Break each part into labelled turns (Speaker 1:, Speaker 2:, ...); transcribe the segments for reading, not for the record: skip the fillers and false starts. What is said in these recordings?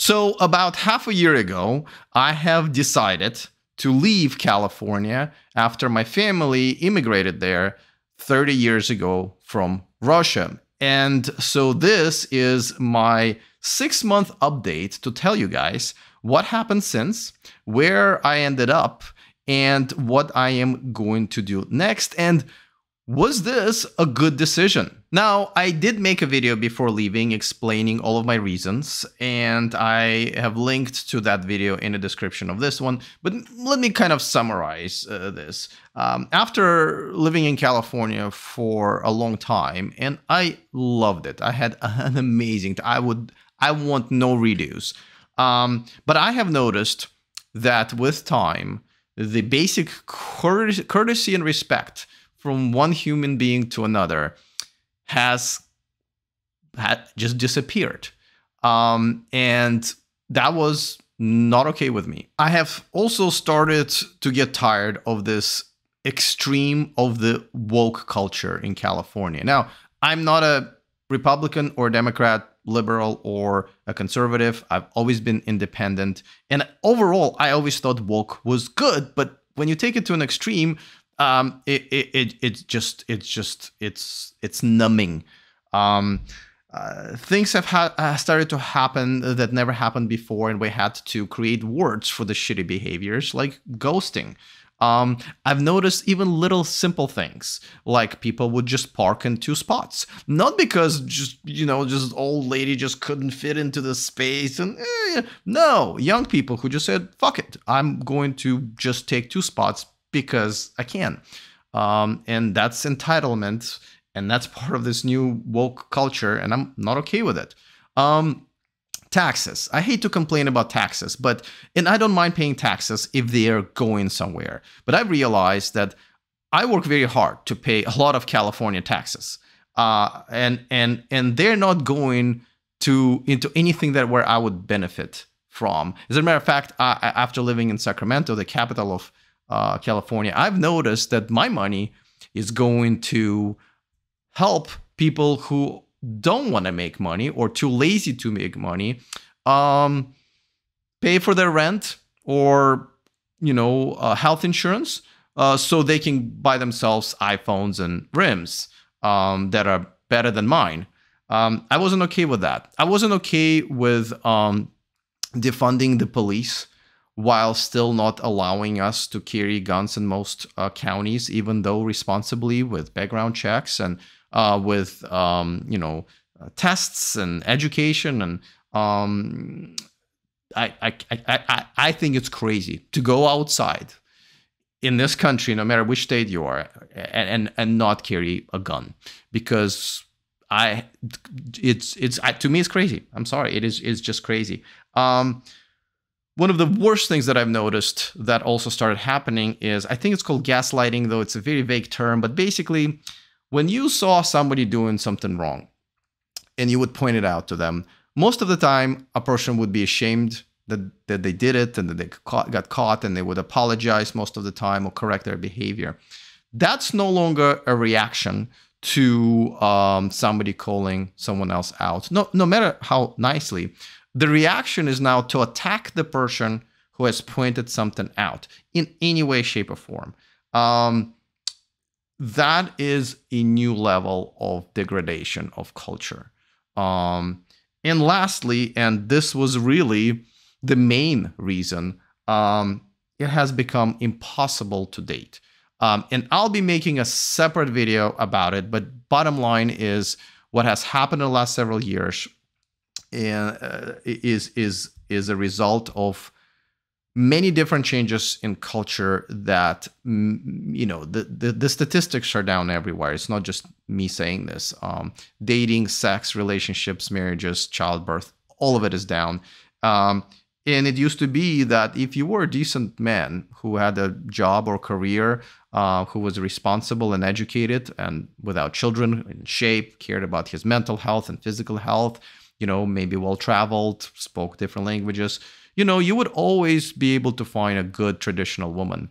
Speaker 1: So about half a year ago, I have decided to leave California after my family immigrated there 30 years ago from Russia. And so this is my 6-month update to tell you guys what happened since, where I ended up, and what I am going to do next. And was this a good decision? Now, I did make a video before leaving explaining all of my reasons, and I have linked to that video in the description of this one. But let me kind of summarize this. After living in California for a long time, and I loved it. I had an amazing time. I want no redos. But I have noticed that with time, the basic courtesy and respect from one human being to another had just disappeared. And that was not okay with me. I have also started to get tired of this extreme of the woke culture in California. Now, I'm not a Republican or Democrat, liberal or a conservative. I've always been independent. And overall, I always thought woke was good. But when you take it to an extreme, it's numbing. Things have started to happen that never happened before, and we had to create words for the shitty behaviors like ghosting. I've noticed even little simple things like people would just park in 2 spots, not because just old lady just couldn't fit into the space, and no, young people who just said, fuck it, I'm going to just take 2 spots because I can. And that's entitlement, and that's part of this new woke culture, and I'm not okay with it. Taxes. I hate to complain about taxes, and I don't mind paying taxes if they are going somewhere. But I've realized that I work very hard to pay a lot of California taxes, and they're not going into anything where I would benefit from. As a matter of fact, after living in Sacramento, the capital of California, I've noticed that my money is going to help people who don't want to make money or too lazy to make money, pay for their rent or health insurance, so they can buy themselves iPhones and rims that are better than mine. I wasn't okay with that. I wasn't okay with defunding the police while still not allowing us to carry guns in most counties, even though responsibly with background checks and with tests and education. And I think it's crazy to go outside in this country, no matter which state you are, and not carry a gun, because to me it's crazy. I'm sorry, it's just crazy. One of the worst things that I've noticed that also started happening is, I think it's called gaslighting, though it's a very vague term, but basically when you saw somebody doing something wrong and you would point it out to them, most of the time a person would be ashamed that they did it and that they got caught, and they would apologize most of the time or correct their behavior. That's no longer a reaction to somebody calling someone else out, no matter how nicely. The reaction is now to attack the person who has pointed something out in any way, shape, or form. That is a new level of degradation of culture. And lastly, and this was really the main reason, it has become impossible to date. And I'll be making a separate video about it, but bottom line is what has happened in the last several years is a result of many different changes in culture that, the statistics are down everywhere. It's not just me saying this. Dating, sex, relationships, marriages, childbirth, all of it is down. And it used to be that if you were a decent man who had a job or career, who was responsible and educated and without children, in shape, cared about his mental health and physical health, maybe well-traveled, spoke different languages, you would always be able to find a good traditional woman.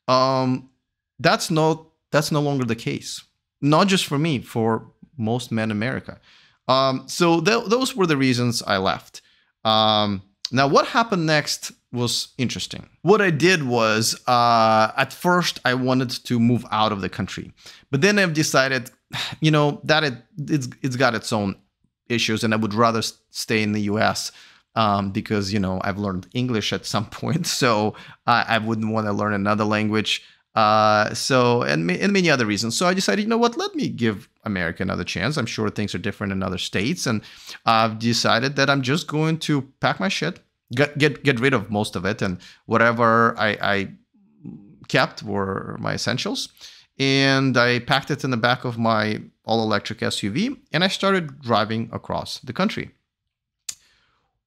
Speaker 1: That's no longer the case. Not just for me, for most men in America. So those were the reasons I left. Now, what happened next was interesting. What I did was, at first, I wanted to move out of the country, but then I've decided, that it's got its own issues, and I would rather stay in the U.S. Because I've learned English at some point, so I wouldn't want to learn another language. And many other reasons. So I decided, let me give America another chance. I'm sure things are different in other states, and I've decided that I'm just going to pack my shit, get rid of most of it, and whatever I kept were my essentials. And I packed it in the back of my all-electric SUV, and I started driving across the country.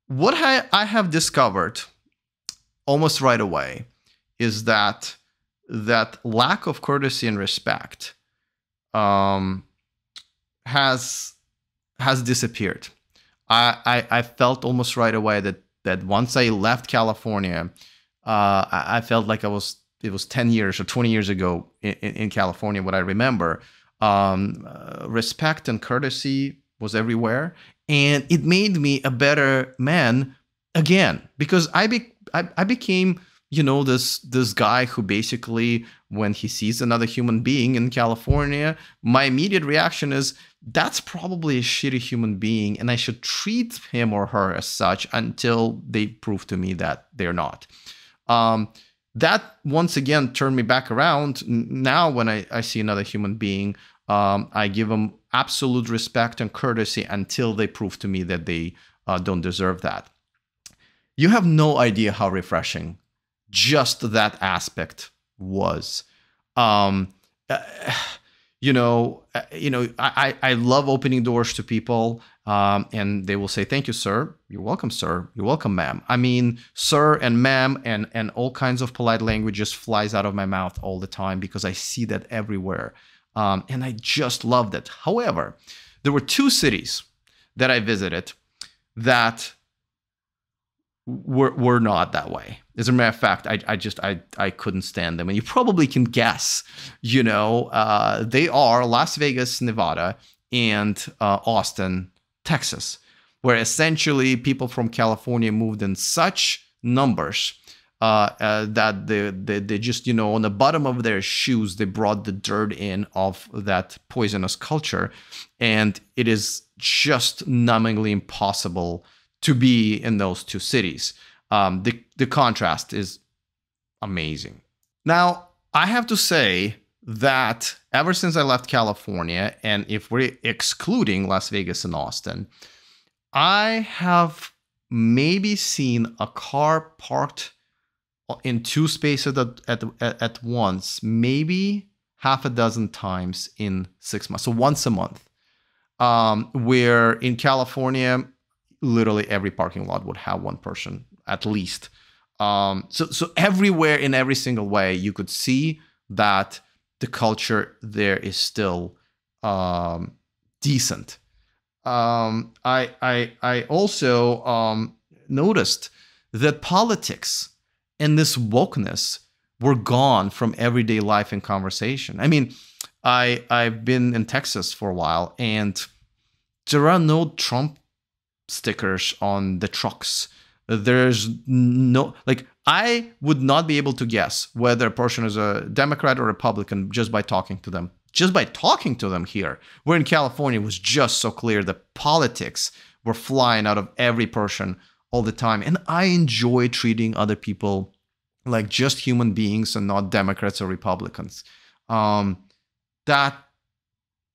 Speaker 1: What I have discovered almost right away is that lack of courtesy and respect has disappeared. I felt almost right away that once I left California, I felt like it was 10 years or 20 years ago in California, what I remember. Respect and courtesy was everywhere, and it made me a better man again, because I became this guy who basically, when he sees another human being in California, my immediate reaction is, that's probably a shitty human being, and I should treat him or her as such until they prove to me that they're not. That once again turned me back around. Now when I see another human being, I give them absolute respect and courtesy until they prove to me that they don't deserve that. You have no idea how refreshing just that aspect was. I love opening doors to people, and they will say, "Thank you, sir. You're welcome, sir. You're welcome, ma'am." I mean, sir and ma'am and all kinds of polite language just flies out of my mouth all the time because I see that everywhere. And I just loved it. However, there were two cities that I visited that were not that way. As a matter of fact, I couldn't stand them. And you probably can guess, they are Las Vegas, Nevada, and Austin, Texas, where essentially people from California moved in such numbers that they just, on the bottom of their shoes, they brought the dirt in of that poisonous culture. And it is just numbingly impossible to be in those two cities. The contrast is amazing. Now, I have to say that ever since I left California, and if we're excluding Las Vegas and Austin, I have maybe seen a car parked in two spaces at once, maybe half a dozen times in 6 months. So once a month, where in California, literally every parking lot would have one person at least. So everywhere, in every single way, you could see that the culture there is still decent. I also noticed that politics and this wokeness were gone from everyday life and conversation. I mean, I've been in Texas for a while, and there are no Trump stickers on the trucks. There's no, I would not be able to guess whether a person is a Democrat or Republican just by talking to them. Just by talking to them here. Where in California, it was just so clear that politics were flying out of every person all the time. And I enjoy treating other people like just human beings and not Democrats or Republicans. That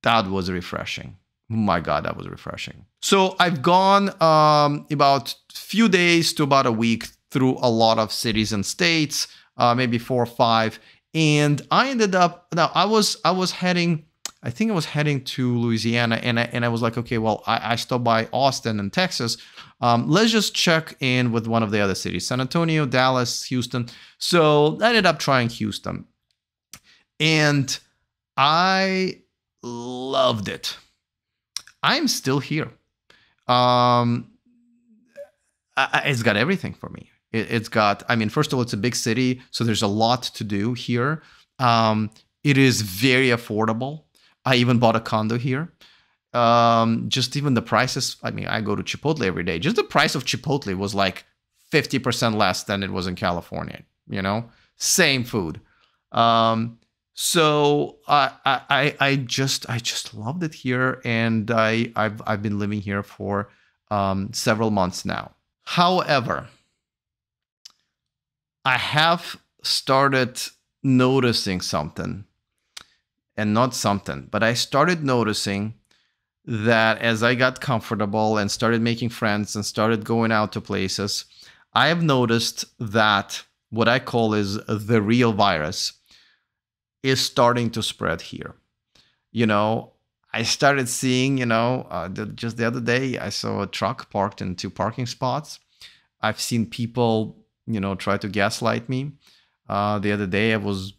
Speaker 1: was refreshing. My God, that was refreshing. So I've gone about few days to about a week through a lot of cities and states, maybe 4 or 5. And I ended up, now I was heading, I think I was heading to Louisiana, and I was like, okay, well, I stopped by Austin and Texas. Let's just check in with one of the other cities, San Antonio, Dallas, Houston. So I ended up trying Houston, and I loved it. I'm still here. It's got everything for me. It's got, I mean, first of all, it's a big city, so there's a lot to do here. It is very affordable. I even bought a condo here. Just even the prices. I mean, I go to Chipotle every day. Just the price of Chipotle was like 50% less than it was in California. Same food. So I just loved it here, and I've been living here for several months now. However, I have started noticing something, and not something, but I started noticing that as I got comfortable and started making friends and started going out to places, I have noticed that what I call is the real virus is starting to spread here. I started seeing, just the other day, I saw a truck parked in 2 parking spots. I've seen people, try to gaslight me. The other day, I was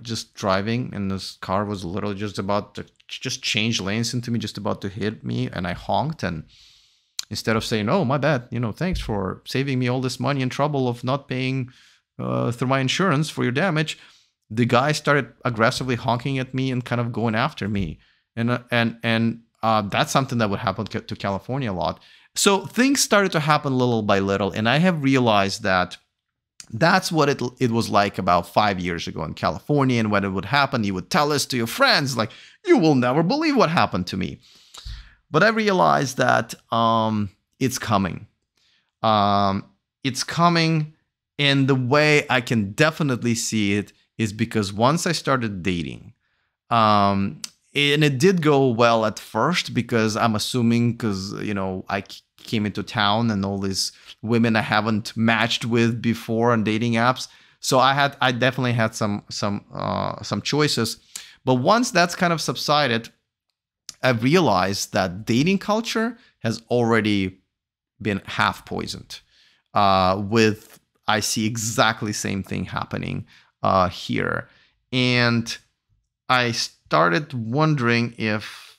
Speaker 1: just driving, and this car was literally just about to just change lanes into me, just about to hit me, and I honked. And instead of saying, "Oh, my bad, thanks for saving me all this money and trouble of not paying through my insurance for your damage," the guy started aggressively honking at me and kind of going after me. And that's something that would happen to California a lot. So things started to happen little by little, and I have realized that that's what it was like about 5 years ago in California. And when it would happen, you would tell this to your friends, like, "You will never believe what happened to me." But I realized that it's coming. It's coming, and the way I can definitely see it is because once I started dating, and it did go well at first, because I'm assuming, because I came into town and all these women I haven't matched with before on dating apps, so I definitely had some choices. But once that's kind of subsided, I've realized that dating culture has already been half poisoned. I see exactly same thing happening here, and I started wondering if,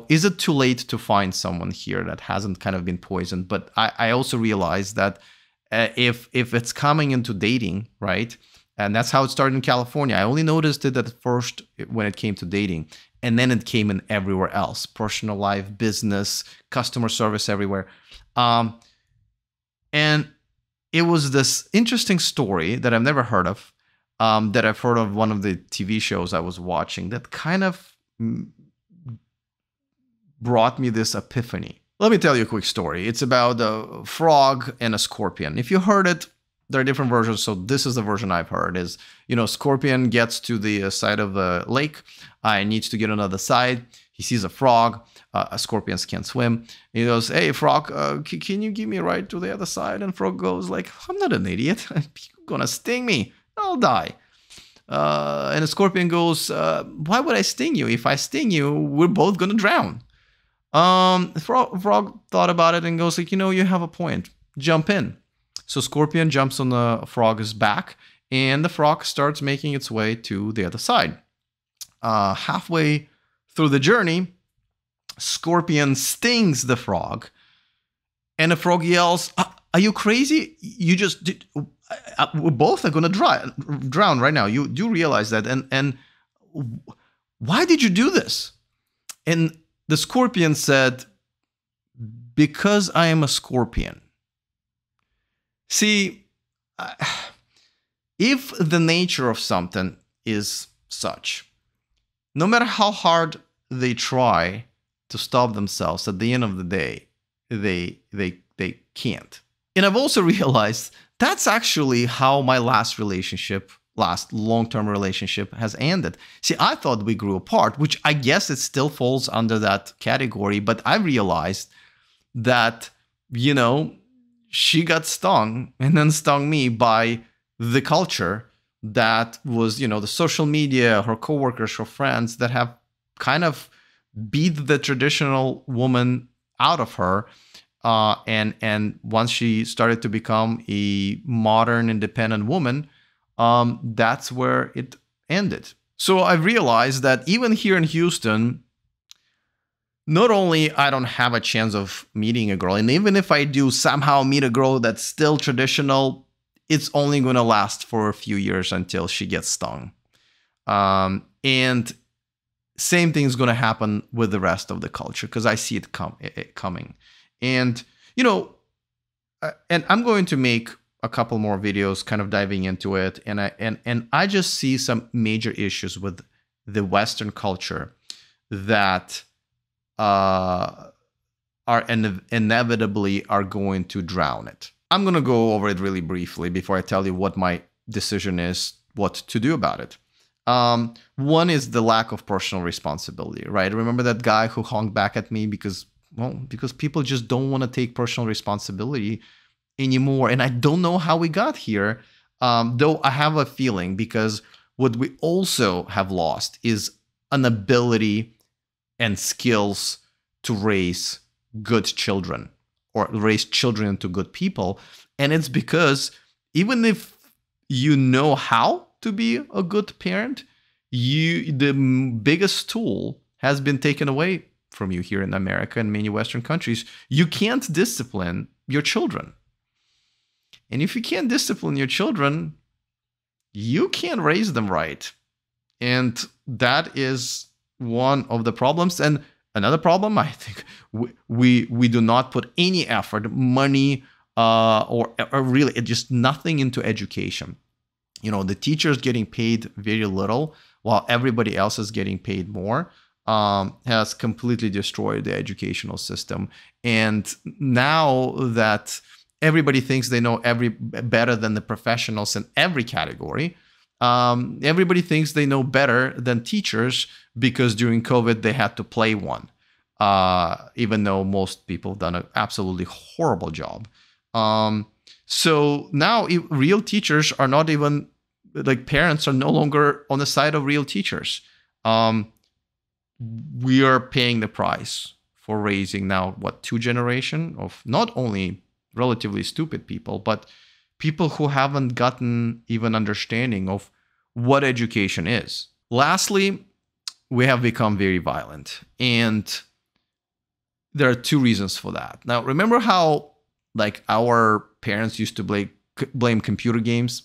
Speaker 1: is it too late to find someone here that hasn't kind of been poisoned? But I also realized that if it's coming into dating, right? And that's how it started in California. I only noticed it at first when it came to dating, and then it came in everywhere else: personal life, business, customer service, everywhere. And it was this interesting story that I've never heard of, that I've heard of one of the TV shows I was watching, that kind of brought me this epiphany. Let me tell you a quick story. It's about a frog and a scorpion. If you heard it, there are different versions. So this is the version I've heard is, scorpion gets to the side of the lake, needs to get on the other side. He sees a frog. Scorpions can't swim. He goes, "Hey, frog, can you give me a ride to the other side?" And frog goes like, "I'm not an idiot. You're going to sting me. I'll die." And the scorpion goes, "Why would I sting you? If I sting you, we're both going to drown." Frog thought about it and goes like, "You have a point. Jump in." So scorpion jumps on the frog's back, and the frog starts making its way to the other side. Halfway through the journey, scorpion stings the frog, and the frog yells, "Are you crazy? You just did. We both are gonna drown right now. You do realize that? And why did you do this?" And the scorpion said, "Because I am a scorpion." See, if the nature of something is such, no matter how hard they try to stop themselves, at the end of the day, they can't. And I've also realized that's actually how my last long-term relationship has ended. See, I thought we grew apart, which I guess it still falls under that category, but I realized that, she got stung and then stung me by the culture that was, the social media, her coworkers, her friends that have kind of beat the traditional woman out of her. And once she started to become a modern, independent woman, that's where it ended. So I realized that even here in Houston, not only I don't have a chance of meeting a girl, and even if I do somehow meet a girl that's still traditional, it's only going to last for a few years until she gets stung. And same thing is going to happen with the rest of the culture because I see it coming. And, you know, and I'm going to make a couple more videos kind of diving into it. And I just see some major issues with the Western culture that are inevitably are going to drown it. I'm going to go over it really briefly before I tell you what my decision is, what to do about it. One is the lack of personal responsibility, right? Remember that guy who honked back at me because people just don't want to take personal responsibility anymore. And I don't know how we got here, though I have a feeling, because what we also have lost is an ability and skills to raise good children or raise children into good people. And it's because even if you know how to be a good parent, the biggest tool has been taken away from you here in America and many Western countries. You can't discipline your children. And if you can't discipline your children, you can't raise them right. And that is one of the problems. And another problem, I think, we do not put any effort, money, or really just nothing into education. You know, the teachers getting paid very little while everybody else is getting paid more has completely destroyed the educational system. And now that everybody thinks they know better than the professionals in every category, everybody thinks they know better than teachers because during COVID they had to play one, even though most people have done an absolutely horrible job. So now real teachers are not even, like, parents are no longer on the side of real teachers. We are paying the price for raising now, two generation of not only relatively stupid people, but people who haven't gotten even understanding of what education is. Lastly, we have become very violent. And there are two reasons for that. Now, remember how like our parents used to blame computer games?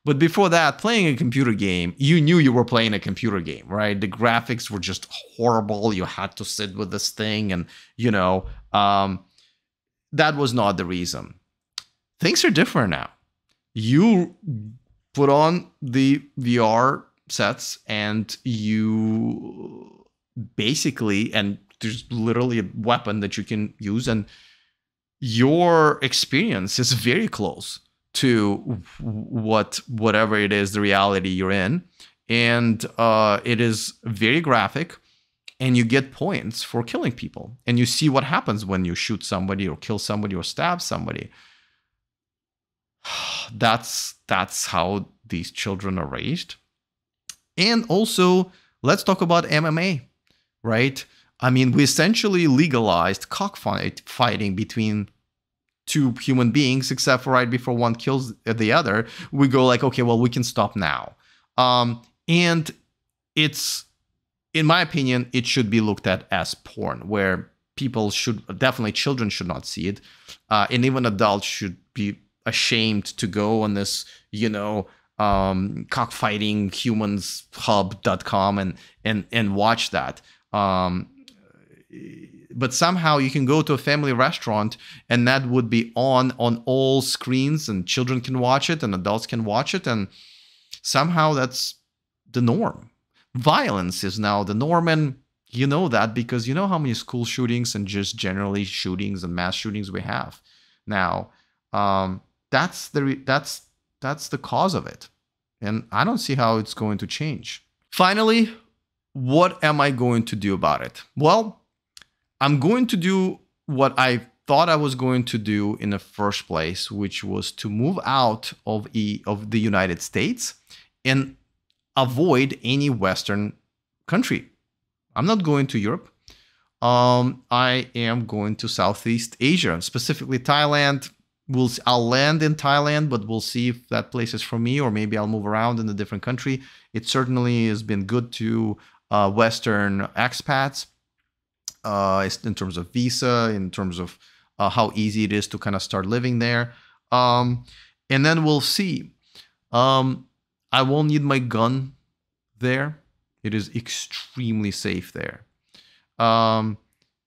Speaker 1: But before that, playing a computer game, you knew you were playing a computer game, right? The graphics were just horrible. You had to sit with this thing and, that was not the reason. Things are different now. You put on the VR sets and you basically, and there's literally a weapon that you can use, and your experience is very close to whatever it is, the reality you're in. And it is very graphic, and you get points for killing people. And you see what happens when you shoot somebody or kill somebody or stab somebody. That's how these children are raised. And also, let's talk about MMA, right? I mean, we essentially legalized cockfighting between two human beings, except for right before one kills the other, we go like, okay, well, we can stop now. And it's, in my opinion, it should be looked at as porn, where children should not see it. And even adults should be ashamed to go on this, cockfightinghumans.hub.com and watch that. But somehow you can go to a family restaurant and that would be on all screens, and children can watch it and adults can watch it. And somehow that's the norm. Violence is now the norm. And you know that because you know how many school shootings and just generally shootings and mass shootings we have now. That's the cause of it. And I don't see how it's going to change. Finally, what am I going to do about it? Well, I'm going to do what I thought I was going to do in the first place, which was to move out of the United States and avoid any Western country. I'm not going to Europe. I am going to Southeast Asia, specifically Thailand. I'll land in Thailand, but we'll see if that place is for me, or maybe I'll move around in a different country. It certainly has been good to Western expats. In terms of visa, in terms of how easy it is to kind of start living there. And then we'll see. I won't need my gun there. It is extremely safe there.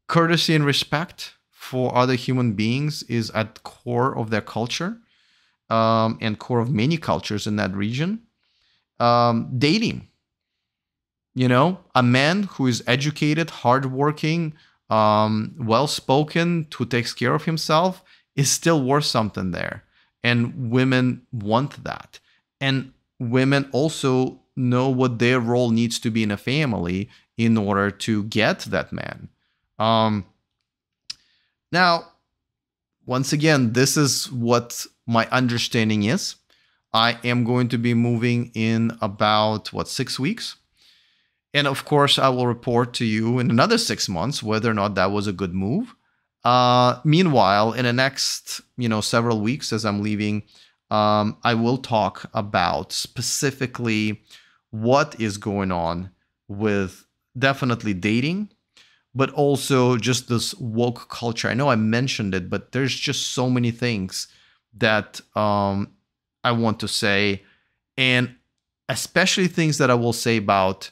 Speaker 1: Courtesy and respect for other human beings is at the core of their culture, and core of many cultures in that region. Dating, a man who is educated, hardworking, well-spoken, who takes care of himself is still worth something there. And women want that. And women also know what their role needs to be in a family in order to get that man. Now, once again, this is what my understanding is. I am going to be moving in about, 6 weeks? And of course, I will report to you in another 6 months whether or not that was a good move. Meanwhile, in the next, several weeks as I'm leaving, I will talk about specifically what is going on with definitely dating, but also just this woke culture. I know I mentioned it, but there's just so many things that I want to say, and especially things that I will say about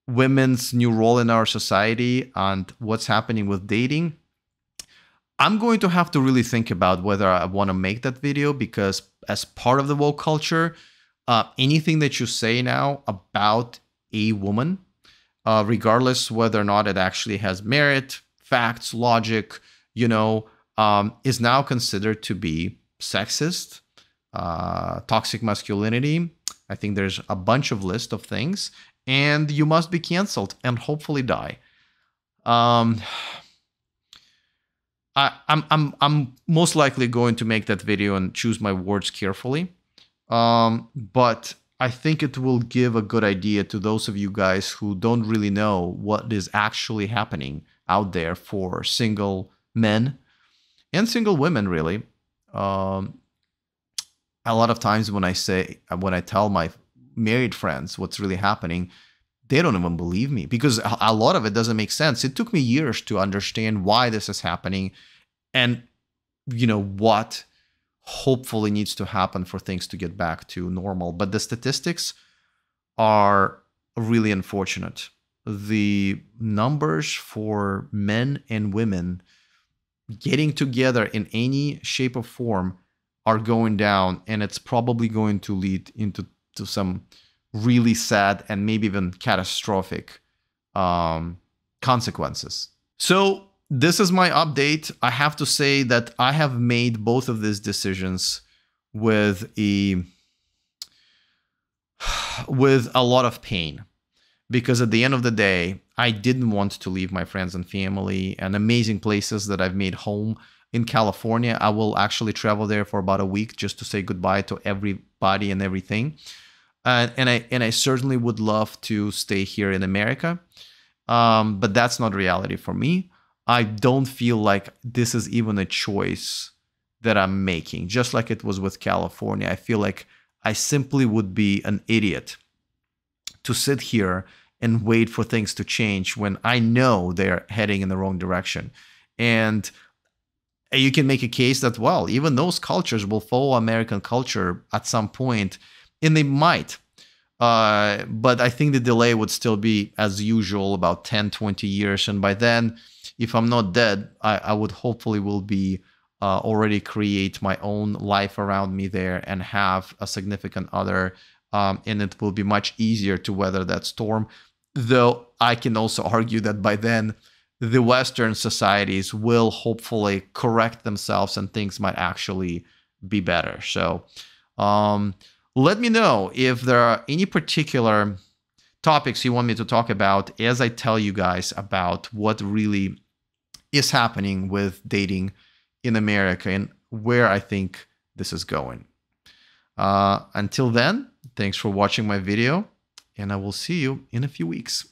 Speaker 1: women's new role in our society and what's happening with dating. I'm going to have to really think about whether I want to make that video, because as part of the woke culture, anything that you say now about a woman, regardless whether or not it actually has merit, facts, logic, is now considered to be sexist, toxic masculinity. I think there's a bunch of list of things, and you must be canceled and hopefully die. I'm most likely going to make that video and choose my words carefully. But I think it will give a good idea to those of you guys who don't really know what is actually happening out there for single men and single women, really. A lot of times when I tell my married friends what's really happening, they don't even believe me, because a lot of it doesn't make sense. It took me years to understand why this is happening and, what hopefully needs to happen for things to get back to normal. But the statistics are really unfortunate. The numbers for men and women getting together in any shape or form are going down, and it's probably going to lead into some really sad and maybe even catastrophic consequences. So this is my update. I have to say that I have made both of these decisions with a lot of pain, because at the end of the day, I didn't want to leave my friends and family and amazing places that I've made home. In California, I will actually travel there for about a week just to say goodbye to everybody and everything. And I certainly would love to stay here in America, but that's not reality for me. I don't feel like this is even a choice that I'm making. Just like it was with California, I feel like I simply would be an idiot to sit here and wait for things to change when I know they're heading in the wrong direction. And you can make a case that, well, even those cultures will follow American culture at some point, and they might. But I think the delay would still be, as usual, about 10, 20 years. And by then, if I'm not dead, I would hopefully will be already create my own life around me there and have a significant other. And it will be much easier to weather that storm. Though I can also argue that by then, the Western societies will hopefully correct themselves and things might actually be better. So let me know if there are any particular topics you want me to talk about as I tell you guys about what really is happening with dating in America and where I think this is going. Until then, thanks for watching my video, and I will see you in a few weeks.